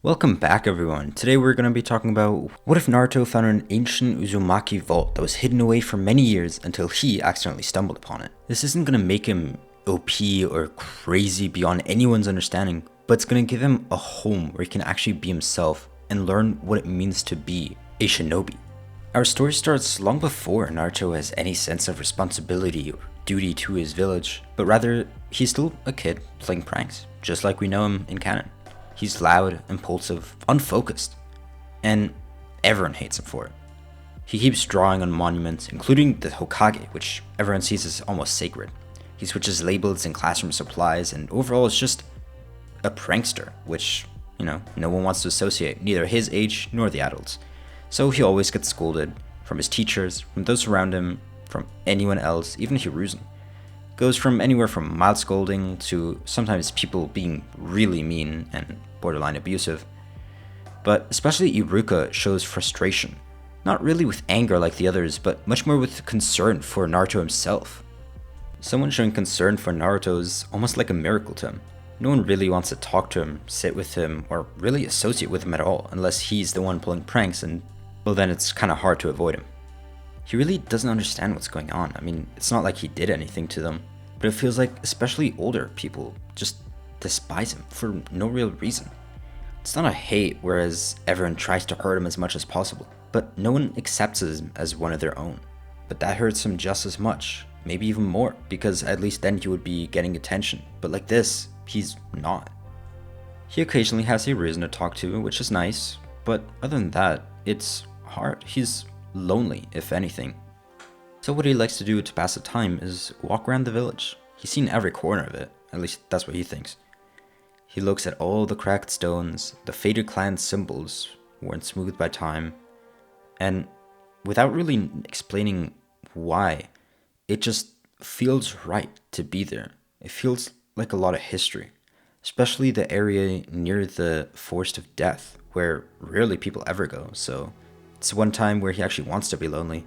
Welcome back everyone. Today we're going to be talking about what if Naruto found an ancient Uzumaki Vault that was hidden away for many years until he accidentally stumbled upon it. This isn't going to make him OP or crazy beyond anyone's understanding, but it's going to give him a home where he can actually be himself and learn what it means to be a shinobi. Our story starts long before Naruto has any sense of responsibility or duty to his village, but rather he's still a kid playing pranks, just like we know him in canon. He's loud, impulsive, unfocused, and everyone hates him for it. He keeps drawing on monuments, including the Hokage, which everyone sees as almost sacred. He switches labels in classroom supplies, and overall is just a prankster, which, no one wants to associate, neither his age nor the adults. So he always gets scolded from his teachers, from those around him, from anyone else, even Hiruzen. Goes from anywhere from mild scolding to sometimes people being really mean and borderline abusive. But especially Iruka shows frustration, not really with anger like the others, but much more with concern for Naruto himself. Someone showing concern for Naruto is almost like a miracle to him. No one really wants to talk to him, sit with him, or really associate with him at all, unless he's the one pulling pranks, and well, then it's kinda hard to avoid him. He really doesn't understand what's going on. I mean, it's not like he did anything to them, but it feels like especially older people just despise him for no real reason. It's not a hate, whereas everyone tries to hurt him as much as possible, but no one accepts him as one of their own. But that hurts him just as much, maybe even more, because at least then he would be getting attention, but like this, he's not. He occasionally has a reason to talk to, which is nice, but other than that, it's hard. He's lonely, if anything. So what he likes to do to pass the time is walk around the village. He's seen every corner of it, at least that's what he thinks. He looks at all the cracked stones, the faded clan symbols, worn smooth by time, and without really explaining why, it just feels right to be there. It feels like a lot of history, especially the area near the Forest of Death, where rarely people ever go, so it's one time where he actually wants to be lonely.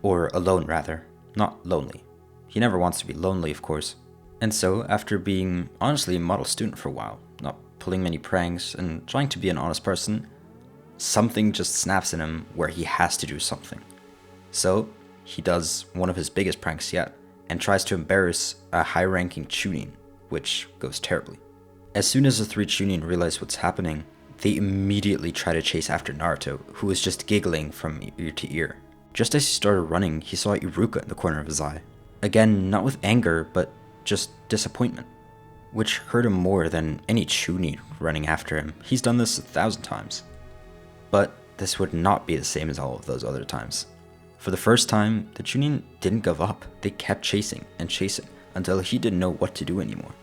Or alone, rather. Not lonely. He never wants to be lonely, of course. And so, after being honestly a model student for a while, not pulling many pranks, and trying to be an honest person, something just snaps in him where he has to do something. So, he does one of his biggest pranks yet, and tries to embarrass a high-ranking Chunin, which goes terribly. As soon as the three Chunin realize what's happening, they immediately try to chase after Naruto, who was just giggling from ear to ear. Just as he started running, he saw Iruka in the corner of his eye. Again, not with anger, but just disappointment, which hurt him more than any Chunin running after him. He's done this 1,000 times. But this would not be the same as all of those other times. For the first time, the Chunin didn't give up. They kept chasing and chasing until he didn't know what to do anymore.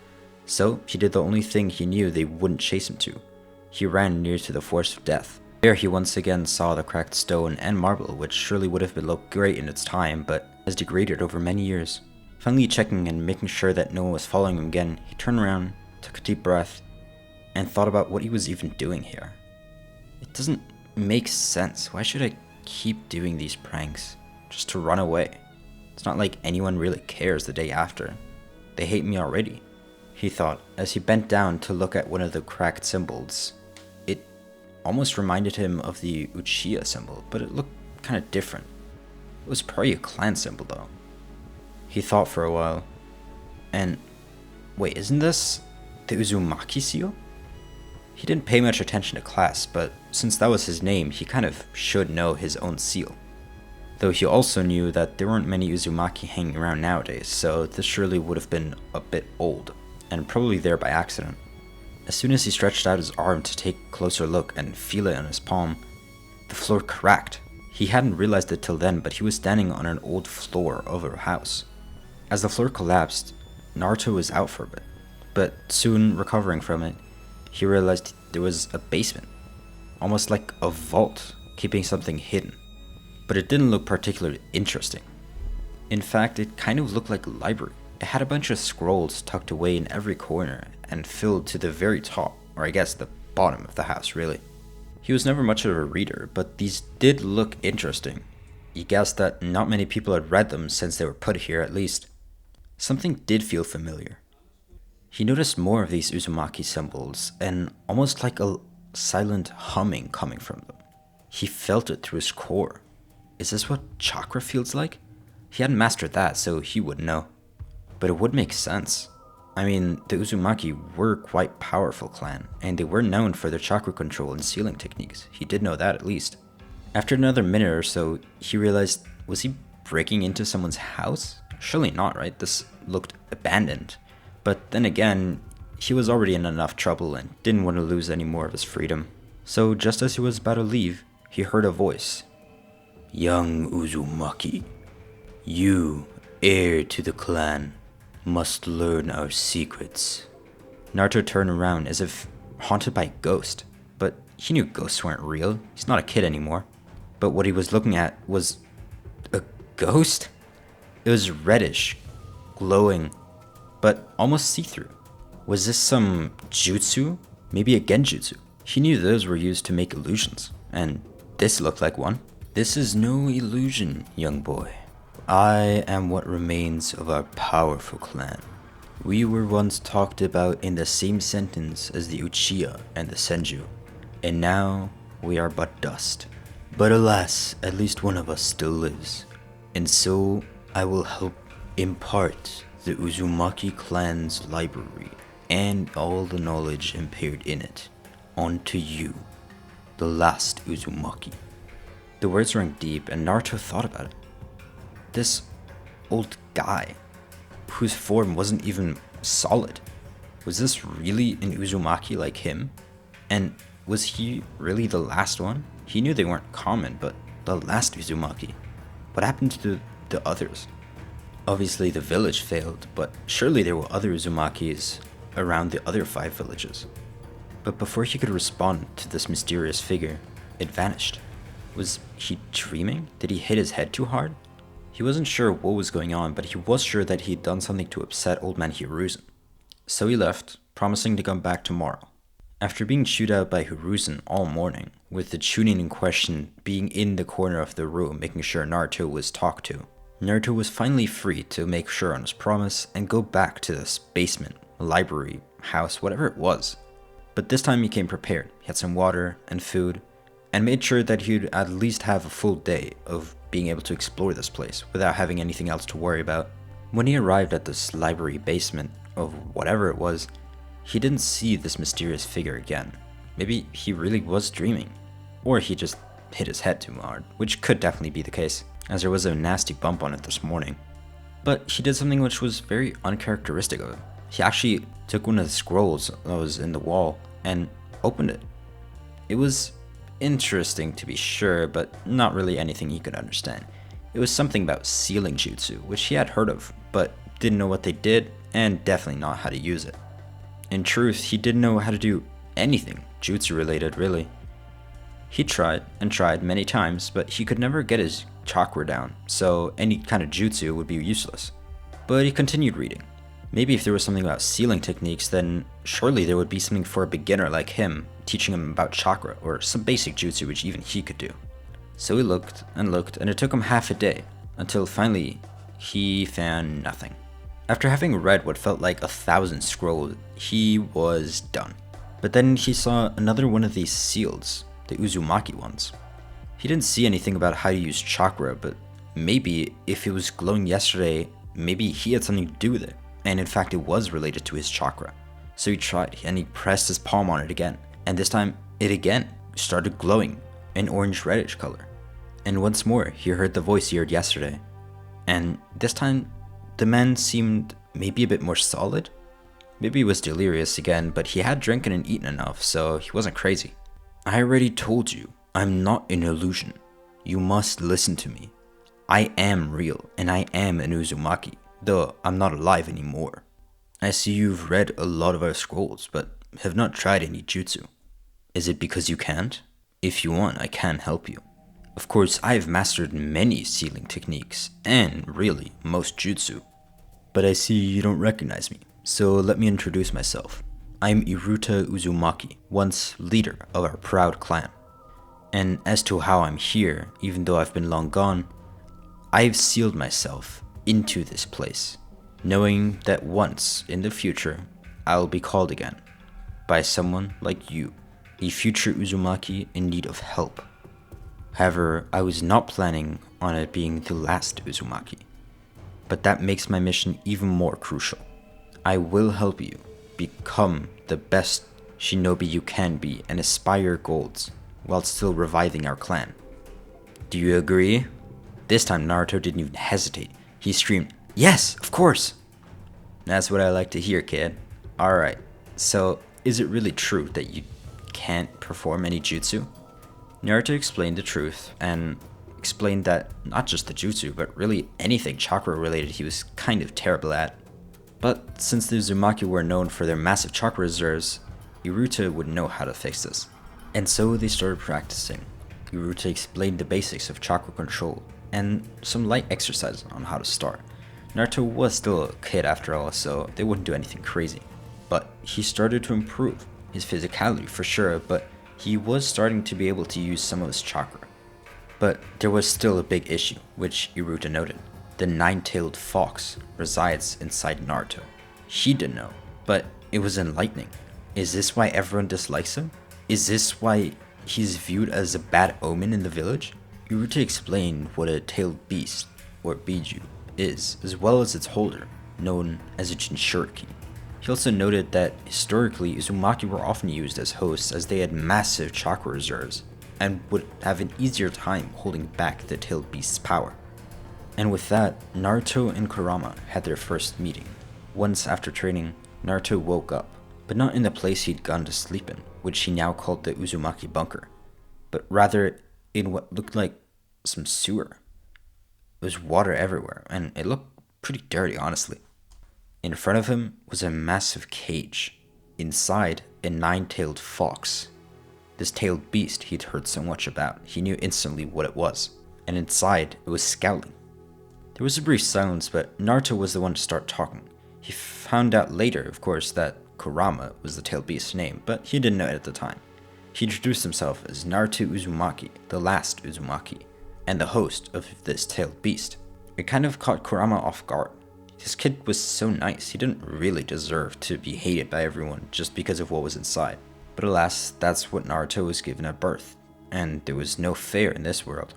So he did the only thing he knew they wouldn't chase him to. He ran near to the Forest of Death. There he once again saw the cracked stone and marble, which surely would have looked great in its time, but has degraded over many years. Finally checking and making sure that no one was following him again, he turned around, took a deep breath, and thought about what he was even doing here. It doesn't make sense. Why should I keep doing these pranks? Just to run away. It's not like anyone really cares the day after. They hate me already, he thought, as he bent down to look at one of the cracked symbols. Almost reminded him of the Uchiha symbol, but it looked kind of different. It was probably a clan symbol though. He thought for a while, and wait, isn't this the Uzumaki seal? He didn't pay much attention to class, but since that was his name, he kind of should know his own seal. Though he also knew that there weren't many Uzumaki hanging around nowadays, so this surely would have been a bit old, and probably there by accident. As soon as he stretched out his arm to take a closer look and feel it on his palm, the floor cracked. He hadn't realized it till then, but he was standing on an old floor of a house. As the floor collapsed, Naruto was out for a bit, but soon recovering from it, he realized there was a basement, almost like a vault, keeping something hidden. But it didn't look particularly interesting. In fact, it kind of looked like a library. It had a bunch of scrolls tucked away in every corner and filled to the very top, or I guess the bottom of the house, really. He was never much of a reader, but these did look interesting. He guessed that not many people had read them since they were put here at least. Something did feel familiar. He noticed more of these Uzumaki symbols, and almost like a silent humming coming from them. He felt it through his core. Is this what chakra feels like? He hadn't mastered that, so he wouldn't know. But it would make sense. I mean, the Uzumaki were quite powerful clan, and they were known for their chakra control and sealing techniques. He did know that at least. After another minute or so, he realized, was he breaking into someone's house? Surely not, right? This looked abandoned. But then again, he was already in enough trouble and didn't want to lose any more of his freedom. So just as he was about to leave, he heard a voice. Young Uzumaki, you, heir to the clan, must learn our secrets. Naruto turned around as if haunted by a ghost, but he knew ghosts weren't real. He's not a kid anymore. But what he was looking at was a ghost? It was reddish, glowing, but almost see-through. Was this some jutsu? Maybe a genjutsu? He knew those were used to make illusions, and this looked like one. This is no illusion, young boy. I am what remains of our powerful clan. We were once talked about in the same sentence as the Uchiha and the Senju, and now we are but dust. But alas, at least one of us still lives, and so I will help impart the Uzumaki clan's library and all the knowledge impaired in it onto you, the last Uzumaki. The words rang deep, and Naruto thought about it. This old guy, whose form wasn't even solid, was this really an Uzumaki like him? And was he really the last one? He knew they weren't common, but the last Uzumaki. What happened to the others? Obviously the village failed, but surely there were other Uzumakis around the other 5 villages. But before he could respond to this mysterious figure, it vanished. Was he dreaming? Did he hit his head too hard? He wasn't sure what was going on, but he was sure that he'd done something to upset old man Hiruzen. So he left, promising to come back tomorrow. After being chewed out by Hiruzen all morning, with the Chunin in question being in the corner of the room making sure Naruto was talked to, Naruto was finally free to make sure on his promise and go back to this basement, library, house, whatever it was. But this time he came prepared. He had some water and food, and made sure that he'd at least have a full day of being able to explore this place without having anything else to worry about. When he arrived at this library basement of whatever it was, he didn't see this mysterious figure again. Maybe he really was dreaming, or he just hit his head too hard, which could definitely be the case, as there was a nasty bump on it this morning. But he did something which was very uncharacteristic of him. He actually took one of the scrolls that was in the wall and opened it. It was interesting to be sure, but not really anything he could understand. It was something about sealing jutsu, which he had heard of, but didn't know what they did, and definitely not how to use it. In truth, he didn't know how to do anything jutsu related, really. He tried and tried many times, but he could never get his chakra down, so any kind of jutsu would be useless. But he continued reading. Maybe if there was something about sealing techniques, then surely there would be something for a beginner like him, teaching him about chakra, or some basic jutsu which even he could do. So he looked, and it took him half a day, until finally, he found nothing. After having read what felt like 1,000 scrolls, he was done. But then he saw another one of these seals, the Uzumaki ones. He didn't see anything about how to use chakra, but maybe if it was glowing yesterday, maybe he had something to do with it. And in fact, it was related to his chakra. So he tried, and he pressed his palm on it again. And this time, it again started glowing, an orange-reddish color. And once more, he heard the voice he heard yesterday. And this time, the man seemed maybe a bit more solid. Maybe he was delirious again, but he had drinking and eaten enough, so he wasn't crazy. I already told you, I'm not an illusion. You must listen to me. I am real, and I am an Uzumaki, though I'm not alive anymore. I see you've read a lot of our scrolls, but have not tried any jutsu. Is it because you can't? If you want, I can help you. Of course, I have mastered many sealing techniques, and really, most jutsu. But I see you don't recognize me, so let me introduce myself. I'm Iruta Uzumaki, once leader of our proud clan. And as to how I'm here, even though I've been long gone, I've sealed myself into this place, knowing that once in the future, I'll be called again by someone like you. a future Uzumaki in need of help. However, I was not planning on it being the last Uzumaki. But that makes my mission even more crucial. I will help you become the best shinobi you can be and aspire your goals while still reviving our clan. Do you agree? This time Naruto didn't even hesitate. He screamed, "Yes, of course!" That's what I like to hear, kid. Alright, so is it really true that you can't perform any jutsu? Naruto explained the truth and explained that not just the jutsu, but really anything chakra related he was kind of terrible at. But since the Uzumaki were known for their massive chakra reserves, Iruta would know how to fix this. And so they started practicing. Iruta explained the basics of chakra control and some light exercises on how to start. Naruto was still a kid after all, so they wouldn't do anything crazy. But he started to improve his physicality for sure, but he was starting to be able to use some of his chakra. But there was still a big issue, which Iruta noted. The nine-tailed fox resides inside Naruto. He didn't know, but it was enlightening. Is this why everyone dislikes him? Is this why he's viewed as a bad omen in the village? Iruta explained what a tailed beast, or biju, is, as well as its holder, known as a jinchuriki. He also noted that historically Uzumaki were often used as hosts as they had massive chakra reserves and would have an easier time holding back the tailed beast's power. And with that, Naruto and Kurama had their first meeting. Once after training, Naruto woke up, but not in the place he'd gone to sleep in, which he now called the Uzumaki bunker, but rather in what looked like some sewer. There was water everywhere, and it looked pretty dirty, honestly. In front of him was a massive cage. Inside, a nine-tailed fox. This tailed beast he'd heard so much about, he knew instantly what it was. And inside, it was scowling. There was a brief silence, but Naruto was the one to start talking. He found out later, of course, that Kurama was the tailed beast's name, but he didn't know it at the time. He introduced himself as Naruto Uzumaki, the last Uzumaki, and the host of this tailed beast. It kind of caught Kurama off guard. This kid was so nice, he didn't really deserve to be hated by everyone just because of what was inside. But alas, that's what Naruto was given at birth, and there was no fair in this world.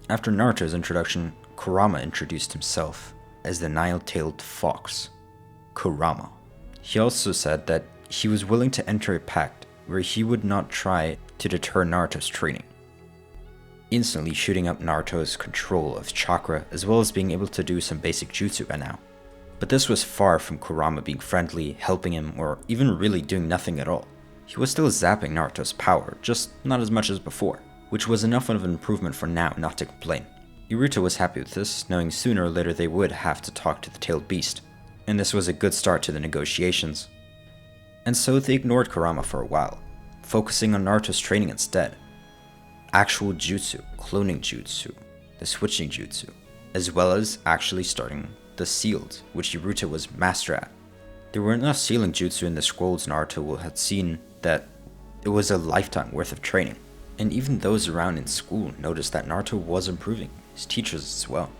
After Naruto's introduction, Kurama introduced himself as the nine-tailed fox, Kurama. He also said that he was willing to enter a pact where he would not try to deter Naruto's training, instantly shooting up Naruto's control of chakra as well as being able to do some basic jutsu by now. But this was far from Kurama being friendly, helping him, or even really doing nothing at all. He was still zapping Naruto's power, just not as much as before, which was enough of an improvement for now not to complain. Iruta was happy with this, knowing sooner or later they would have to talk to the tailed beast, and this was a good start to the negotiations. And so they ignored Kurama for a while, focusing on Naruto's training instead. Actual jutsu, cloning jutsu, the switching jutsu, as well as actually starting the sealed, which Iruta was master at. There were enough sealing jutsu in the scrolls Naruto had seen that it was a lifetime worth of training, and even those around in school noticed that Naruto was improving, his teachers as well.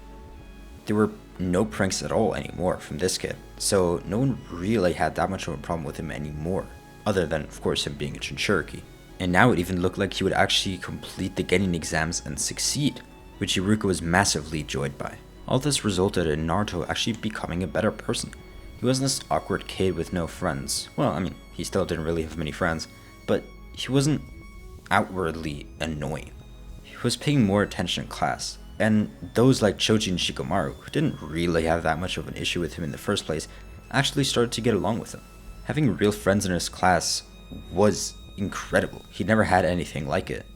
There were no pranks at all anymore from this kid, so no one really had that much of a problem with him anymore, other than of course him being a Jinchuriki. And now it even looked like he would actually complete the Genin exams and succeed, which Iruka was massively joyed by. All this resulted in Naruto actually becoming a better person. He wasn't this awkward kid with no friends. Well, I mean, he still didn't really have many friends, but he wasn't outwardly annoying. He was paying more attention in class, and those like Choji and Shikamaru, who didn't really have that much of an issue with him in the first place, actually started to get along with him. Having real friends in his class was incredible. He'd never had anything like it,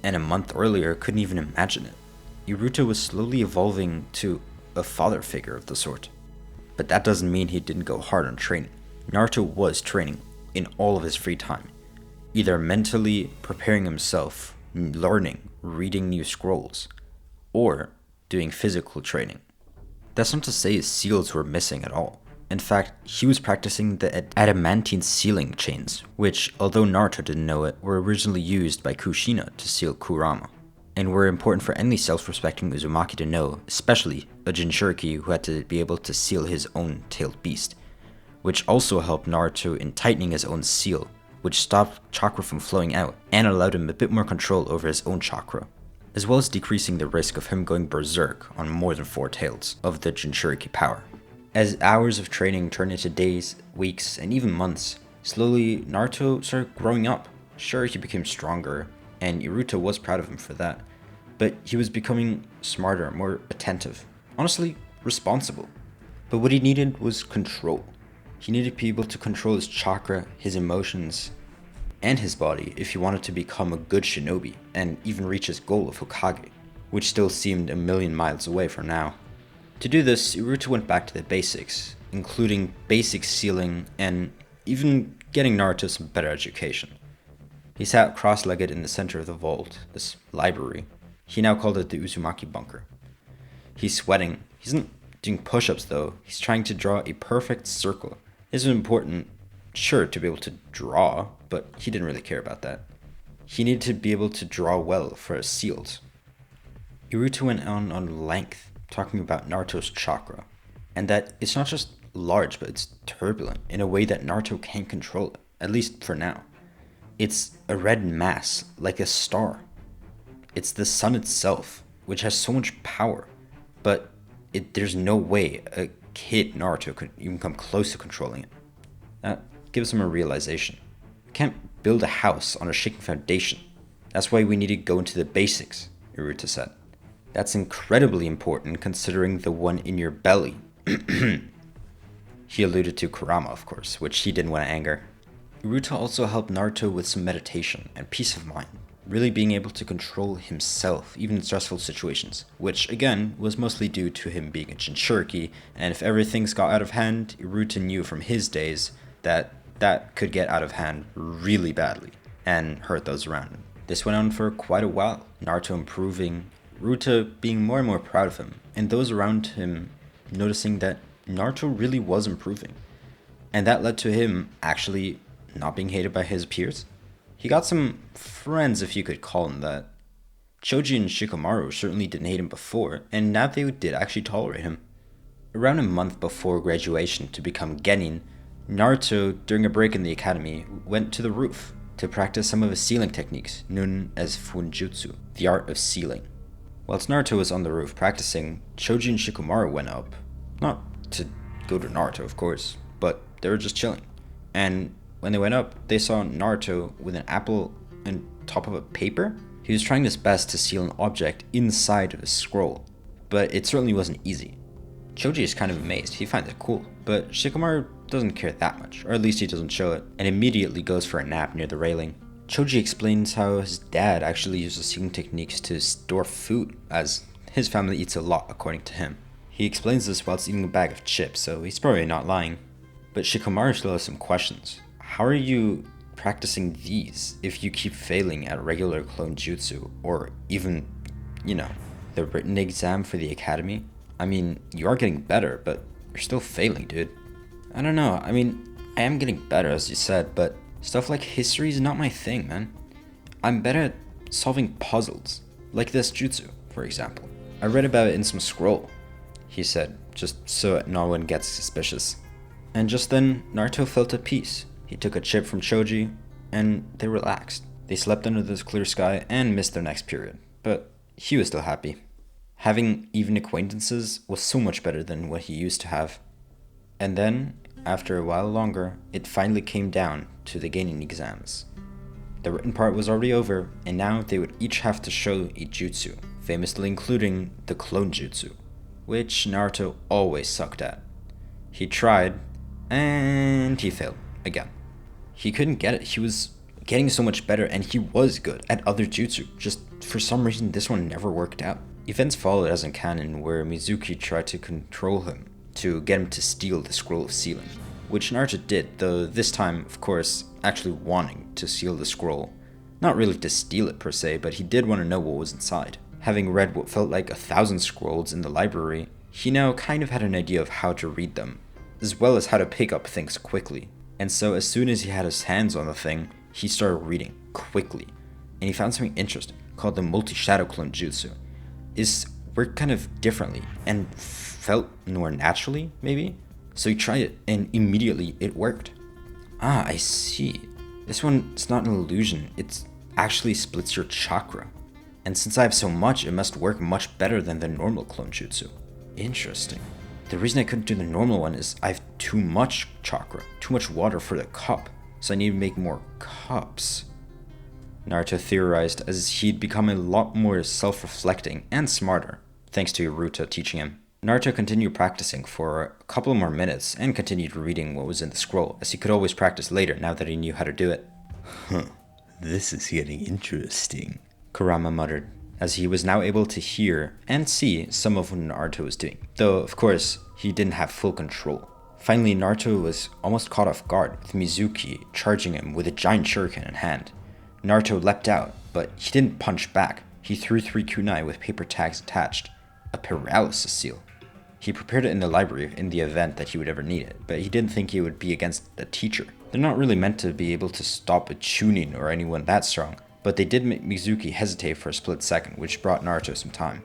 and a month earlier couldn't even imagine it. Iruta was slowly evolving to a father figure of the sort. But that doesn't mean he didn't go hard on training. Naruto was training in all of his free time, either mentally preparing himself, learning, reading new scrolls, or doing physical training. That's not to say his seals were missing at all. In fact, he was practicing the adamantine sealing chains, which, although Naruto didn't know it, were originally used by Kushina to seal Kurama, and were important for any self-respecting Uzumaki to know, especially a Jinchuriki who had to be able to seal his own tailed beast, which also helped Naruto in tightening his own seal, which stopped chakra from flowing out and allowed him a bit more control over his own chakra, as well as decreasing the risk of him going berserk on more than 4 tails of the Jinchuriki power. As hours of training turned into days, weeks, and even months, slowly Naruto started growing up. Sure, he became stronger, and Naruto was proud of him for that, but he was becoming smarter, more attentive, honestly, responsible. But what he needed was control. He needed to be able to control his chakra, his emotions, and his body if he wanted to become a good shinobi and even reach his goal of Hokage, which still seemed a million miles away for now. To do this, Naruto went back to the basics, including basic sealing and even getting Naruto some better education. He sat cross-legged in the center of the vault, this library. He now called it the Uzumaki bunker. He's sweating. He isn't doing push-ups though. He's trying to draw a perfect circle. This is important, sure, to be able to draw, but he didn't really care about that. He needed to be able to draw well for his seals. Naruto went on length, talking about Naruto's chakra, and that it's not just large, but it's turbulent in a way that Naruto can't control it, at least for now. It's a red mass, like a star. It's the sun itself, which has so much power, but there's no way a kid Naruto could even come close to controlling it. That gives him a realization. We can't build a house on a shaky foundation. That's why we need to go into the basics, Naruto said. That's incredibly important considering the one in your belly. He alluded to Kurama, of course, which he didn't want to anger. Naruto also helped Naruto with some meditation and peace of mind, really being able to control himself, even in stressful situations, which again was mostly due to him being a Jinchuriki, and if everything's got out of hand, Naruto knew from his days that could get out of hand really badly and hurt those around him. This went on for quite a while, Naruto improving, Naruto being more and more proud of him, and those around him noticing that Naruto really was improving. And that led to him actually not being hated by his peers. He got some friends, if you could call them that. Choji and Shikamaru certainly didn't hate him before, and now they did actually tolerate him. Around a month before graduation to become Genin, Naruto, during a break in the academy, went to the roof to practice some of his sealing techniques, known as Funjutsu, the art of sealing. Whilst Naruto was on the roof practicing, Choji and Shikamaru went up. Not to go to Naruto, of course, but they were just chilling. And when they went up, they saw Naruto with an apple on top of a paper. He was trying his best to seal an object inside of a scroll, but it certainly wasn't easy. Choji is kind of amazed, he finds it cool, but Shikamaru doesn't care that much, or at least he doesn't show it, and immediately goes for a nap near the railing. Choji explains how his dad actually uses sealing techniques to store food, as his family eats a lot according to him. He explains this whilst eating a bag of chips, so he's probably not lying. But Shikamaru still has some questions. How are you practicing these if you keep failing at regular clone jutsu, or even, the written exam for the academy? I mean, you are getting better, but you're still failing, dude. I don't know, I am getting better as you said, but stuff like history is not my thing, man. I'm better at solving puzzles, like this jutsu, for example. I read about it in some scroll, he said, just so no one gets suspicious. And just then, Naruto felt at peace. He took a chip from Choji, and they relaxed. They slept under this clear sky and missed their next period, but he was still happy. Having even acquaintances was so much better than what he used to have. And then, after a while longer, it finally came down to the Genin exams. The written part was already over, and now they would each have to show a jutsu, famously including the clone jutsu, which Naruto always sucked at. He tried, and he failed again. He couldn't get it. He was getting so much better, and he was good at other jutsu, just for some reason this one never worked out. Events followed as in canon, where Mizuki tried to control him to get him to steal the scroll of sealing, which Naruto did, though this time, of course, actually wanting to seal the scroll. Not really to steal it per se, but he did want to know what was inside. Having read what felt like 1,000 scrolls in the library, he now kind of had an idea of how to read them, as well as how to pick up things quickly. And so as soon as he had his hands on the thing, he started reading quickly. And he found something interesting, called the multi-shadow clone jutsu. It worked kind of differently, and felt more naturally, maybe? So he tried it, and immediately it worked. Ah, I see. This one is not an illusion, it actually splits your chakra. And since I have so much, it must work much better than the normal clone jutsu. Interesting. The reason I couldn't do the normal one is I have too much chakra, too much water for the cup, so I need to make more cups. Naruto theorized as he'd become a lot more self-reflecting and smarter, thanks to Iruta teaching him. Naruto continued practicing for a couple more minutes and continued reading what was in the scroll, as he could always practice later now that he knew how to do it. Huh, this is getting interesting, Kurama muttered, as he was now able to hear and see some of what Naruto was doing, though of course he didn't have full control. Finally, Naruto was almost caught off guard with Mizuki charging him with a giant shuriken in hand. Naruto leapt out, but he didn't punch back. He threw 3 kunai with paper tags attached, a paralysis seal. He prepared it in the library in the event that he would ever need it, but he didn't think it would be against a teacher. They're not really meant to be able to stop a Chunin or anyone that strong, but they did make Mizuki hesitate for a split second, which brought Naruto some time.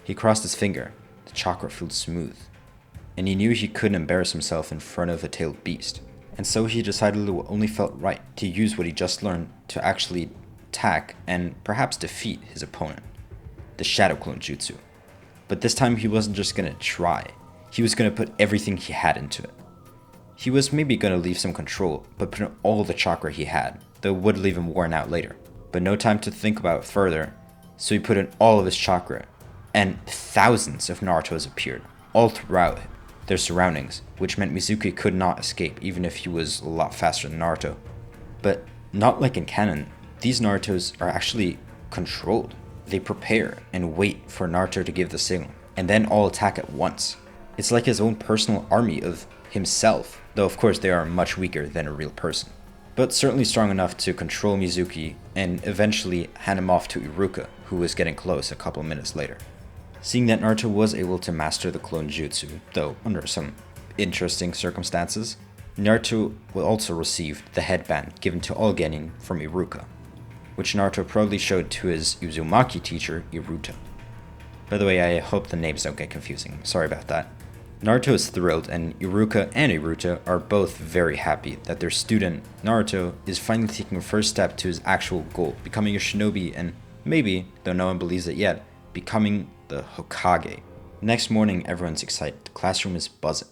He crossed his finger. The chakra felt smooth, and he knew he couldn't embarrass himself in front of a tailed beast. And so he decided it only felt right to use what he just learned to actually attack and perhaps defeat his opponent, the Shadow Clone Jutsu. But this time he wasn't just gonna try, he was gonna put everything he had into it. He was maybe gonna leave some control, but put in all the chakra he had, though it would leave him worn out later. But no time to think about it further, so he put in all of his chakra, and thousands of Narutos appeared, all throughout their surroundings, which meant Mizuki could not escape even if he was a lot faster than Naruto. But not like in canon, these Narutos are actually controlled. They prepare and wait for Naruto to give the signal, and then all attack at once. It's like his own personal army of himself, though of course they are much weaker than a real person. But certainly strong enough to control Mizuki and eventually hand him off to Iruka, who was getting close a couple minutes later. Seeing that Naruto was able to master the clone jutsu, though under some interesting circumstances, Naruto will also receive the headband given to all genin from Iruka, which Naruto proudly showed to his Uzumaki teacher, Iruta. By the way, I hope the names don't get confusing, sorry about that. Naruto is thrilled, and Iruka and Iruta are both very happy that their student, Naruto, is finally taking a first step to his actual goal, becoming a shinobi and maybe, though no one believes it yet, becoming the Hokage. Next morning, everyone's excited. The classroom is buzzing.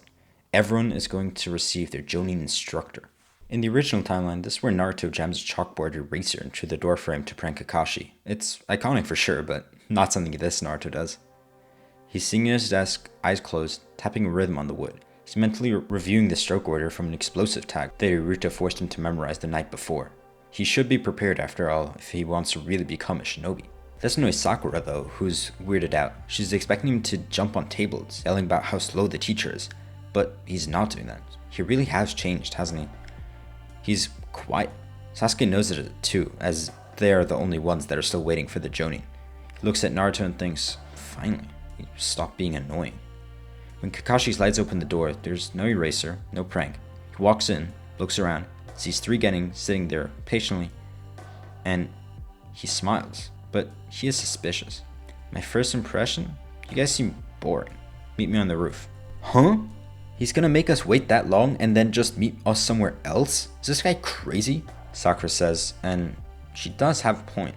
Everyone is going to receive their Jonin instructor. In the original timeline, this is where Naruto jams a chalkboard eraser into the doorframe to prank Kakashi. It's iconic for sure, but not something this Naruto does. He's sitting at his desk, eyes closed, tapping a rhythm on the wood. He's mentally reviewing the stroke order from an explosive tag that Iruta forced him to memorize the night before. He should be prepared after all if he wants to really become a shinobi. That's annoys Sakura though, who's weirded out. She's expecting him to jump on tables, yelling about how slow the teacher is, but he's not doing that. He really has changed, hasn't he? He's quiet. Sasuke knows it too, as they are the only ones that are still waiting for the Jonin. He looks at Naruto and thinks, finally, stop being annoying. When Kakashi slides open the door, there's no eraser, no prank. He walks in, looks around, sees 3 genin sitting there patiently, and he smiles. But he is suspicious. My first impression? You guys seem boring. Meet me on the roof. Huh? He's gonna make us wait that long and then just meet us somewhere else? Is this guy crazy? Sakura says, and she does have a point.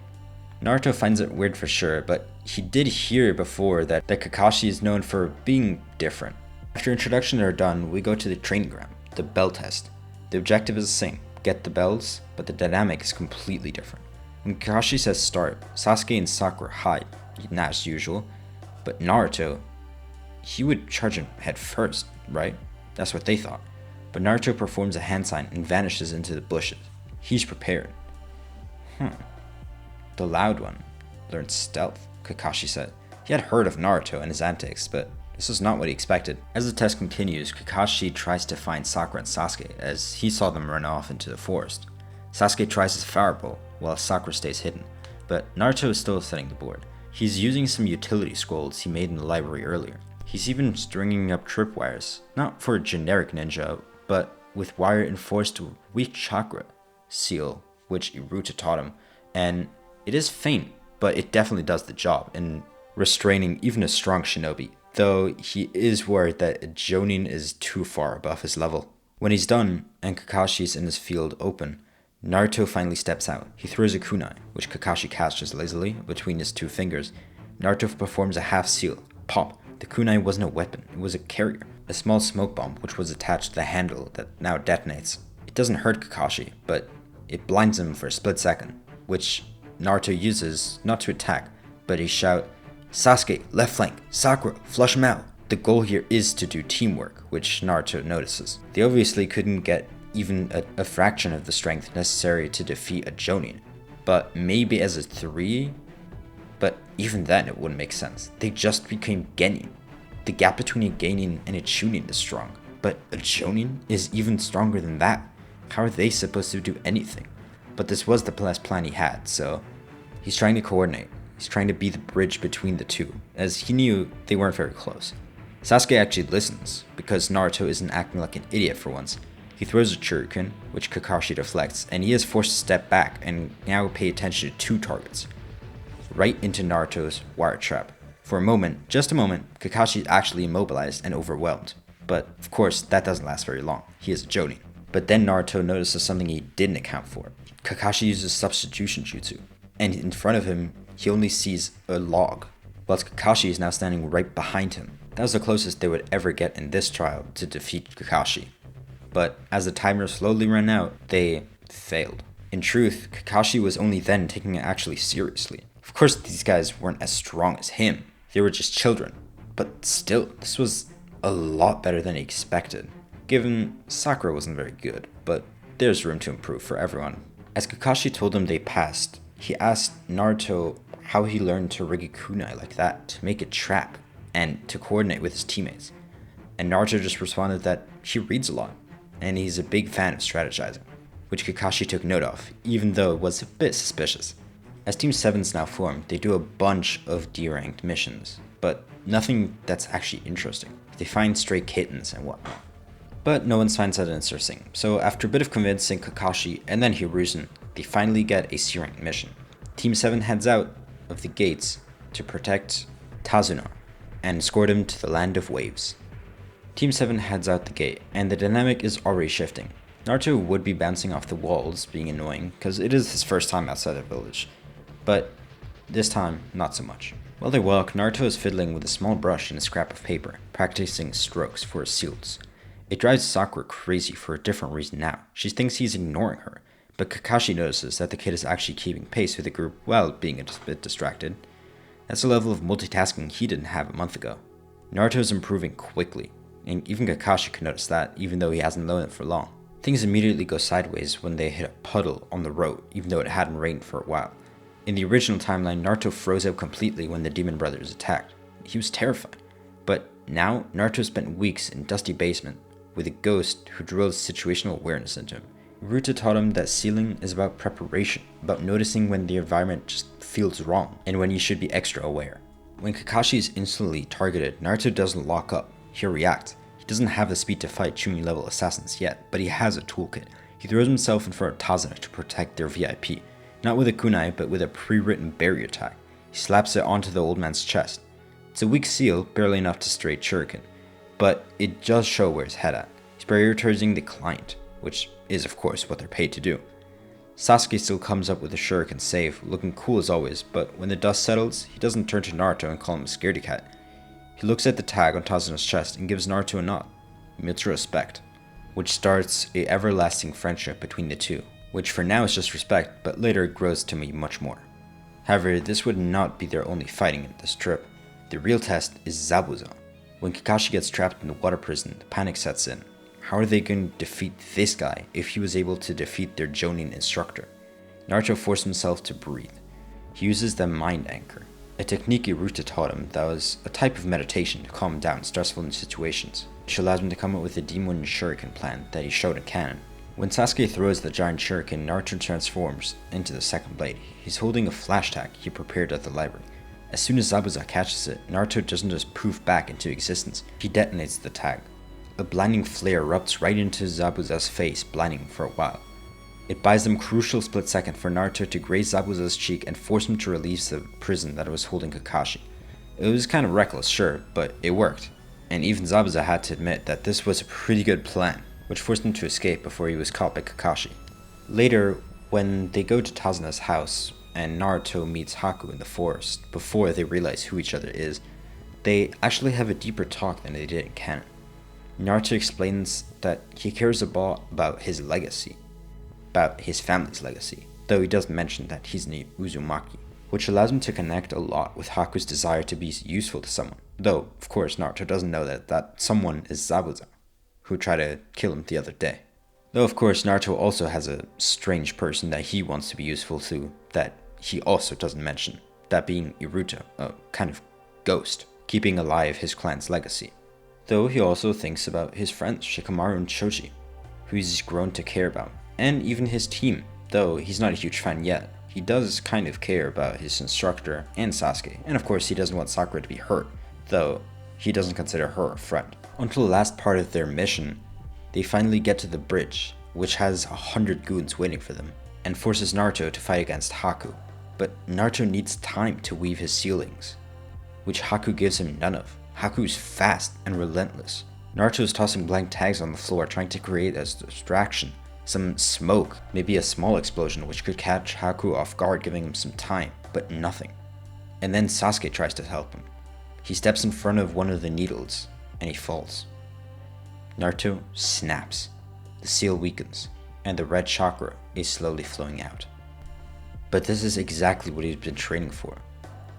Naruto finds it weird for sure, but he did hear before that Kakashi is known for being different. After introductions are done, we go to the training ground, the bell test. The objective is the same, get the bells, but the dynamic is completely different. When Kakashi says start, Sasuke and Sakura hide, not as usual, but Naruto, he would charge him head first, right? That's what they thought. But Naruto performs a hand sign and vanishes into the bushes. He's prepared. The loud one learned stealth, Kakashi said. He had heard of Naruto and his antics, but this was not what he expected. As the test continues, Kakashi tries to find Sakura and Sasuke as he saw them run off into the forest. Sasuke tries his fireball, while Sakura stays hidden, but Naruto is still setting the board. He's using some utility scrolls he made in the library earlier. He's even stringing up tripwires, not for a generic ninja, but with wire enforced to weak chakra seal, which Iruta taught him, and it is faint, but it definitely does the job in restraining even a strong shinobi, though he is worried that a Jonin is too far above his level. When he's done, and Kakashi's in his field open, Naruto finally steps out. He throws a kunai, which Kakashi catches lazily between his two fingers. Naruto performs a half seal. Pop! The kunai wasn't a weapon, it was a carrier. A small smoke bomb which was attached to the handle that now detonates. It doesn't hurt Kakashi, but it blinds him for a split second, which Naruto uses not to attack, but he shouts, "Sasuke, left flank, Sakura, flush him out." The goal here is to do teamwork, which Naruto notices. They obviously couldn't get even a fraction of the strength necessary to defeat a Jonin, but maybe as a 3? But even then it wouldn't make sense. They just became Genin. The gap between a Genin and a Chunin is strong, but a Jonin is even stronger than that. How are they supposed to do anything? But this was the best plan he had, so he's trying to coordinate. He's trying to be the bridge between the two, as he knew they weren't very close. Sasuke actually listens, because Naruto isn't acting like an idiot for once. He throws a shuriken, which Kakashi deflects, and he is forced to step back and now pay attention to two targets. Right into Naruto's wire trap. For a moment, just a moment, Kakashi is actually immobilized and overwhelmed. But of course, that doesn't last very long. He is a Jonin. But then Naruto notices something he didn't account for. Kakashi uses substitution jutsu, and in front of him, he only sees a log, whilst Kakashi is now standing right behind him. That was the closest they would ever get in this trial to defeat Kakashi. But as the timer slowly ran out, they failed. In truth, Kakashi was only then taking it actually seriously. Of course, these guys weren't as strong as him. They were just children. But still, this was a lot better than he expected. Given Sakura wasn't very good, but there's room to improve for everyone. As Kakashi told him they passed, he asked Naruto how he learned to rig a kunai like that, to make a trap, and to coordinate with his teammates. And Naruto just responded that he reads a lot, and he's a big fan of strategizing, which Kakashi took note of, even though it was a bit suspicious. As Team 7's now formed, they do a bunch of D-ranked missions, but nothing that's actually interesting. They find stray kittens and whatnot. But no one finds that interesting, so after a bit of convincing Kakashi and then Hiruzen, they finally get a C-ranked mission. Team 7 heads out of the gates to protect Tazuna and escort him to the land of waves. Team 7 heads out the gate, and the dynamic is already shifting. Naruto would be bouncing off the walls, being annoying, because it is his first time outside the village. But this time, not so much. While they walk, Naruto is fiddling with a small brush and a scrap of paper, practicing strokes for his seals. It drives Sakura crazy for a different reason now. She thinks he's ignoring her, but Kakashi notices that the kid is actually keeping pace with the group while being a bit distracted. That's a level of multitasking he didn't have a month ago. Naruto is improving quickly, and even Kakashi can notice that, even though he hasn't known it for long. Things immediately go sideways when they hit a puddle on the road, even though it hadn't rained for a while. In the original timeline, Naruto froze out completely when the demon brothers attacked. He was terrified. But now, Naruto spent weeks in dusty basement with a ghost who drilled situational awareness into him. Naruto taught him that sealing is about preparation, about noticing when the environment just feels wrong, and when you should be extra aware. When Kakashi is instantly targeted, Naruto doesn't lock up, he reacts. He doesn't have the speed to fight Chunin level assassins yet, but he has a toolkit. He throws himself in front of Tazuna to protect their VIP. Not with a kunai, but with a pre-written barrier attack. He slaps it onto the old man's chest. It's a weak seal, barely enough to straight shuriken, but it does show where his head at. He's prioritizing the client, which is of course what they're paid to do. Sasuke still comes up with a shuriken save, looking cool as always, but when the dust settles, he doesn't turn to Naruto and call him a scaredy cat. He looks at the tag on Tazuna's chest and gives Naruto a nod, mutual respect, which starts a everlasting friendship between the two, which for now is just respect, but later grows to be much more. However, this would not be their only fighting in this trip. The real test is Zabuza. When Kakashi gets trapped in the water prison, the panic sets in. How are they going to defeat this guy if he was able to defeat their Jonin instructor? Naruto forced himself to breathe. He uses the mind anchor, a technique Naruto taught him that was a type of meditation to calm down stressful situations, which allows him to come up with a demon shuriken plan that he showed in canon. When Sasuke throws the giant shuriken, Naruto transforms into the second blade. He's holding a flash tag he prepared at the library. As soon as Zabuza catches it, Naruto doesn't just poof back into existence, he detonates the tag. A blinding flare erupts right into Zabuza's face, blinding him for a while. It buys them a crucial split second for Naruto to graze Zabuza's cheek and force him to release the prison that was holding Kakashi. It was kind of reckless, sure, but it worked. And even Zabuza had to admit that this was a pretty good plan, which forced him to escape before he was caught by Kakashi. Later, When they go to Tazuna's house and Naruto meets Haku in the forest before they realize who each other is, they actually have a deeper talk than they did in canon. Naruto explains that he cares about his legacy, about his family's legacy, though he does mention that he's an Uzumaki, which allows him to connect a lot with Haku's desire to be useful to someone, though, of course, Naruto doesn't know that someone is Zabuza, who tried to kill him the other day. Though, of course, Naruto also has a strange person that he wants to be useful to that he also doesn't mention, that being Naruto, a kind of ghost, keeping alive his clan's legacy. Though he also thinks about his friends Shikamaru and Choji, who he's grown to care about, and even his team, though he's not a huge fan yet. He does kind of care about his instructor and Sasuke, and of course he doesn't want Sakura to be hurt, though he doesn't consider her a friend. Until the last part of their mission, they finally get to the bridge, which has 100 goons waiting for them, and forces Naruto to fight against Haku. But Naruto needs time to weave his sealings, which Haku gives him none of. Haku's fast and relentless. Naruto is tossing blank tags on the floor trying to create a distraction. Some smoke, maybe a small explosion which could catch Haku off guard, giving him some time, but nothing. And then Sasuke tries to help him. He steps in front of one of the needles, and he falls. Naruto snaps. The seal weakens, and the red chakra is slowly flowing out. But this is exactly what he's been training for.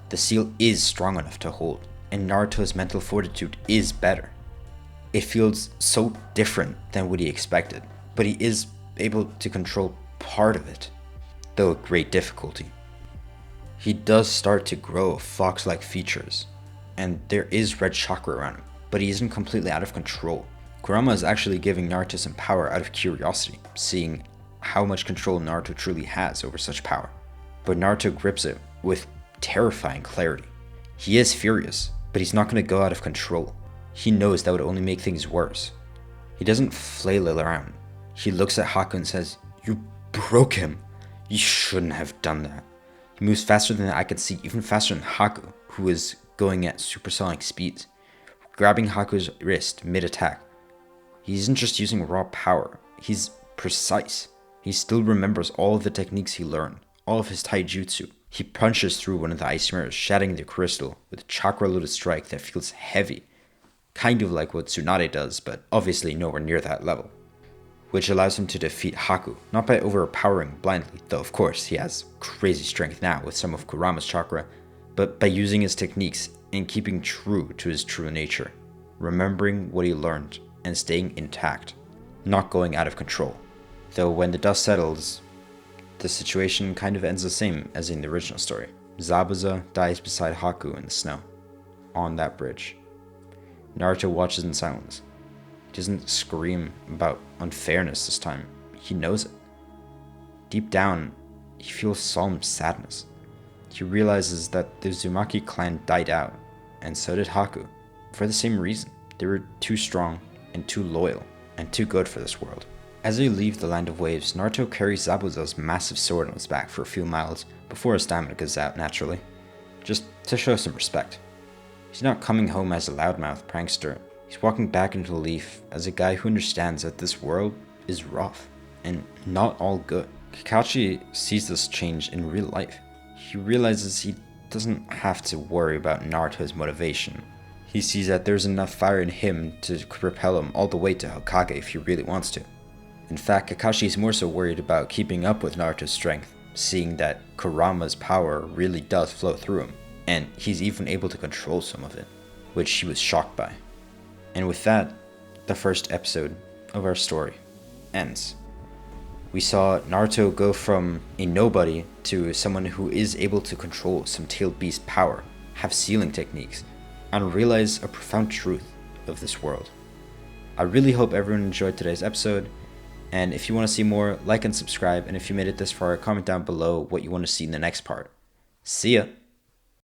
The seal is strong enough to hold, and Naruto's mental fortitude is better. It feels so different than what he expected, but he is able to control part of it, though at great difficulty. He does start to grow fox-like features, and there is red chakra around him, but he isn't completely out of control. Kurama is actually giving Naruto some power out of curiosity, seeing how much control Naruto truly has over such power. But Naruto grips it with terrifying clarity. He is furious, but he's not going to go out of control. He knows that would only make things worse. He doesn't flail around. He looks at Haku and says, "You broke him. You shouldn't have done that." He moves faster than I could see, even faster than Haku, who is going at supersonic speeds, grabbing Haku's wrist mid-attack. He isn't just using raw power, he's precise. He still remembers all of the techniques he learned, all of his taijutsu. He punches through one of the ice mirrors, shattering the crystal with a chakra-loaded strike that feels heavy, kind of like what Tsunade does, but obviously nowhere near that level, which allows him to defeat Haku, not by overpowering blindly, though of course he has crazy strength now with some of Kurama's chakra, but by using his techniques and keeping true to his true nature, remembering what he learned and staying intact, not going out of control. Though when the dust settles, the situation kind of ends the same as in the original story. Zabuza dies beside Haku in the snow, on that bridge. Naruto watches in silence. He doesn't scream about unfairness this time, he knows it. Deep down, he feels solemn sadness. He realizes that the Uzumaki clan died out, and so did Haku, for the same reason. They were too strong, and too loyal, and too good for this world. As they leave the Land of Waves, Naruto carries Zabuza's massive sword on his back for a few miles before his stamina goes out naturally, just to show some respect. He's not coming home as a loudmouth prankster, he's walking back into the Leaf as a guy who understands that this world is rough, and not all good. Kakashi sees this change in real life. He realizes he doesn't have to worry about Naruto's motivation. He sees that there's enough fire in him to propel him all the way to Hokage if he really wants to. In fact, Kakashi is more so worried about keeping up with Naruto's strength, seeing that Kurama's power really does flow through him, and he's even able to control some of it, which he was shocked by. And with that, the first episode of our story ends. We saw Naruto go from a nobody to someone who is able to control some tailed beast power, have sealing techniques, and realize a profound truth of this world. I really hope everyone enjoyed today's episode, and if you want to see more, like and subscribe, and if you made it this far, comment down below what you want to see in the next part. See ya!